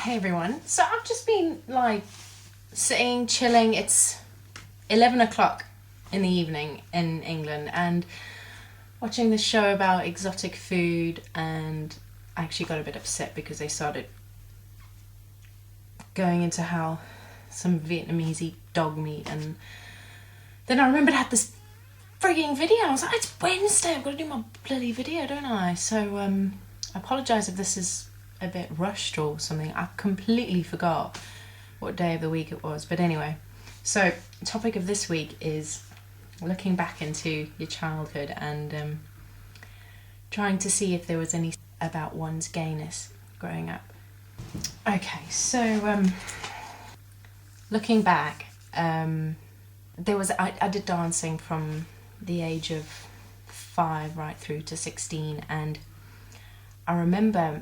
Hey everyone. So I've just been like sitting, chilling. It's 11 o'clock in the evening in England and watching this show about exotic food, and I actually got a bit upset because they started going into how some Vietnamese eat dog meat, and then I remembered I had this frigging video. I was like, it's Wednesday, I've got to do my bloody video, don't I? So I apologise if this is a bit rushed or something. I completely forgot what day of the week it was. But anyway, so the topic of this week is looking back into your childhood and trying to see if there was any about one's gayness growing up. Okay, so looking back, there was I did dancing from the age of 5 right through to 16, and I remember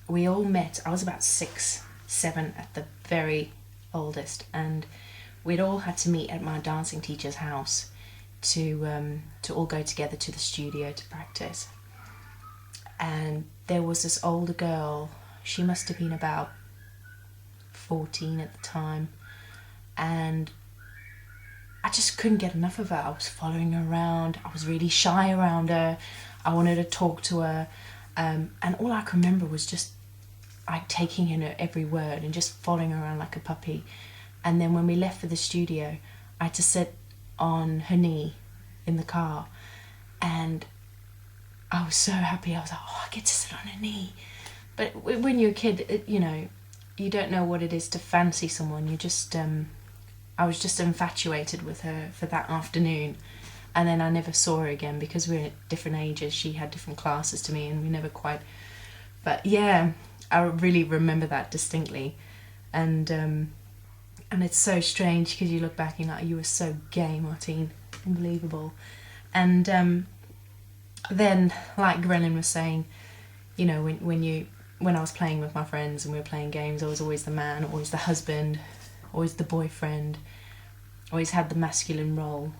we all met. I was about 6, 7 at the very oldest, and we'd all had to meet at my dancing teacher's house to all go together to the studio to practice. And there was this older girl. She must have been about 14 at the time, and I just couldn't get enough of her. I was following her around. I was really shy around her. I wanted to talk to her. And all I can remember was just like taking in her every word and just following her around like a puppy. And then when we left for the studio, I had to sit on her knee in the car, and I was so happy. I was like, oh, I get to sit on her knee. But when you're a kid, you don't know what it is to fancy someone. You just, I was just infatuated with her for that afternoon. And then I never saw her again because we were at different ages. She had different classes to me, and we never quite... But yeah, I really remember that distinctly. And it's so strange because you look back and you're like, you were so gay, Martine. Unbelievable. And then, like Ghrelin was saying, when I was playing with my friends and we were playing games, I was always the man, always the husband, always the boyfriend, always had the masculine role.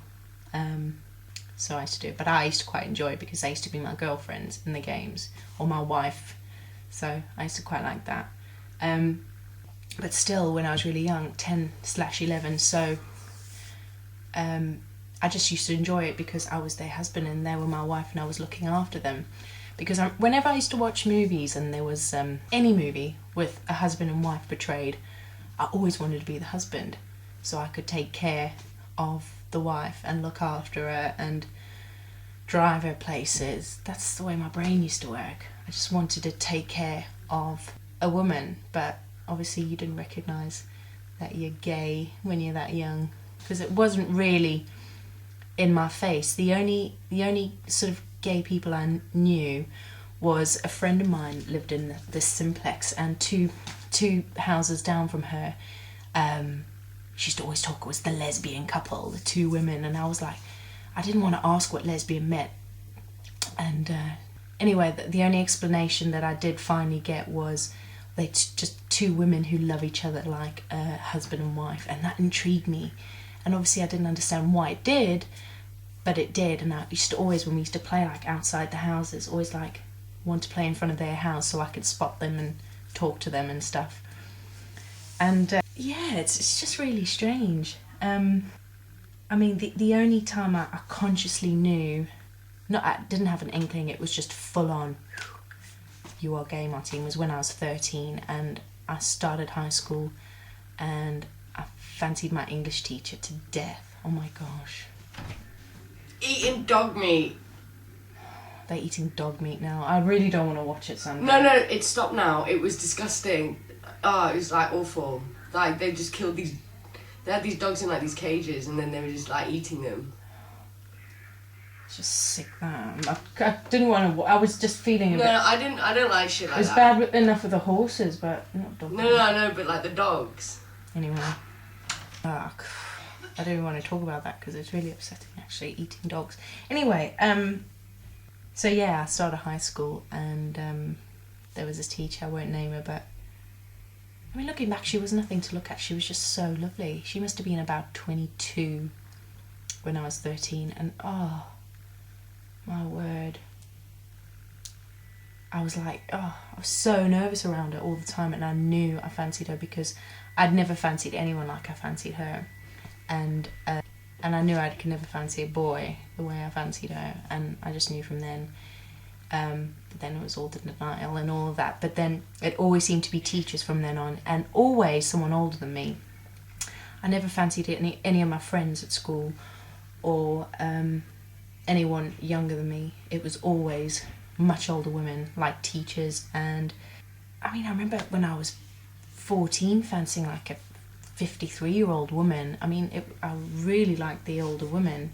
So I used to do it, but I used to quite enjoy it because they used to be my girlfriends in the games, or my wife, so I used to quite like that. But still, when I was really young, 10/11, so I just used to enjoy it because I was their husband and they were my wife and I was looking after them. Because whenever I used to watch movies and there was any movie with a husband and wife portrayed, I always wanted to be the husband so I could take care of the wife and look after her and drive her places. That's the way my brain used to work. I just wanted to take care of a woman, but obviously you didn't recognise that you're gay when you're that young because it wasn't really in my face. The only sort of gay people I knew was a friend of mine lived in this simplex, and two houses down from her, she used to always talk, it was the lesbian couple, the 2 women, and I was like, I didn't want to ask what lesbian meant. And anyway, the only explanation that I did finally get was they just 2 women who love each other like a husband and wife, and that intrigued me. And obviously I didn't understand why it did, but it did. And I used to always, when we used to play like outside the houses, always like want to play in front of their house so I could spot them and talk to them and stuff. And yeah, it's just really strange. I mean, the only time I consciously knew, I didn't have an inkling, it was just full on, you are gay, Martine, was when I was 13 and I started high school and I fancied my English teacher to death. Oh my gosh. Eating dog meat. They're eating dog meat now. I really don't want to watch it someday. No, it stopped now. It was disgusting. Oh, it was like awful. Like they just killed these. They had these dogs in like these cages, and then they were just like eating them. It's just sick, man. I didn't want to. I was just feeling. No, I don't like shit like that. It was bad enough with the horses, but not dogs. No, but like the dogs. Anyway, I don't even want to talk about that because it's really upsetting. Actually, eating dogs. Anyway, so yeah, I started high school and there was this teacher. I won't name her, but I mean, looking back, she was nothing to look at. She was just so lovely. She must have been about 22 when I was 13, and oh my word, I was like, oh, I was so nervous around her all the time, and I knew I fancied her because I'd never fancied anyone like I fancied her, and I knew I could never fancy a boy the way I fancied her, and I just knew from then. But then it was all the denial and all of that. But then it always seemed to be teachers from then on, and always someone older than me. I never fancied any of my friends at school or anyone younger than me. It was always much older women, like teachers. And I mean, I remember when I was 14 fancying like a 53-year-old woman. I mean, I really liked the older women.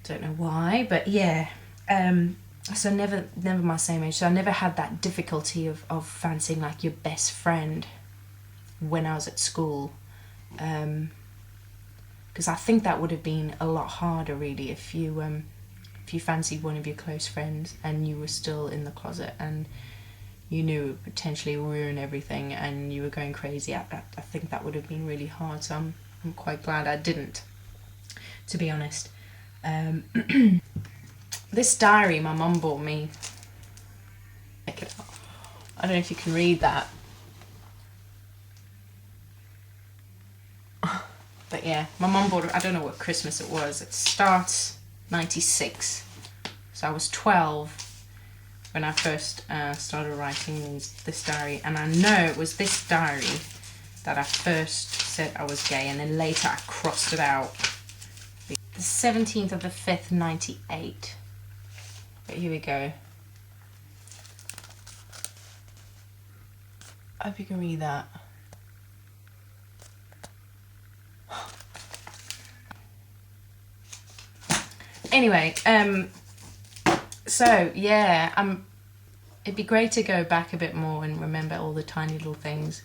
Don't know why, but yeah. So never my same age. So I never had that difficulty of fancying like your best friend when I was at school. Because I think that would have been a lot harder really if you fancied one of your close friends and you were still in the closet and you knew it would potentially ruin everything and you were going crazy at that. I think that would have been really hard, so I'm quite glad I didn't, to be honest. This diary my mum bought me, check it out. I don't know if you can read that. But yeah, my mum bought it, I don't know what Christmas it was. It starts 96. So I was 12 when I first started writing this diary. And I know it was this diary that I first said I was gay, and then later I crossed it out. The 17th of the 5th, 98. But here we go. I hope you can read that. Anyway, so yeah, it'd be great to go back a bit more and remember all the tiny little things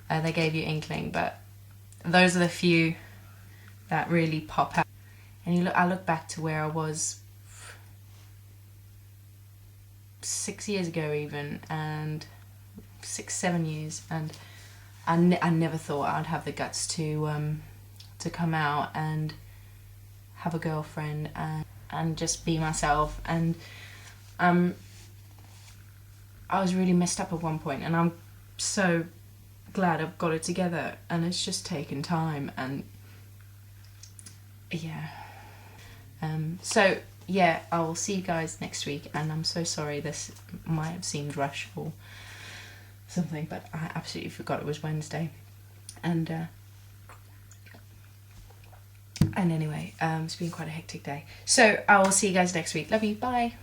they gave you inkling, but those are the few that really pop out. And I look back to where I was 6 years ago even, and 6-7 years, and I never thought I'd have the guts to come out and have a girlfriend and just be myself. And I was really messed up at one point, and I'm so glad I've got it together, and it's just taken time. And yeah, so yeah, I will see you guys next week, and I'm so sorry this might have seemed rushed or something, but I absolutely forgot it was Wednesday. And anyway, it's been quite a hectic day. So I will see you guys next week. Love you, bye.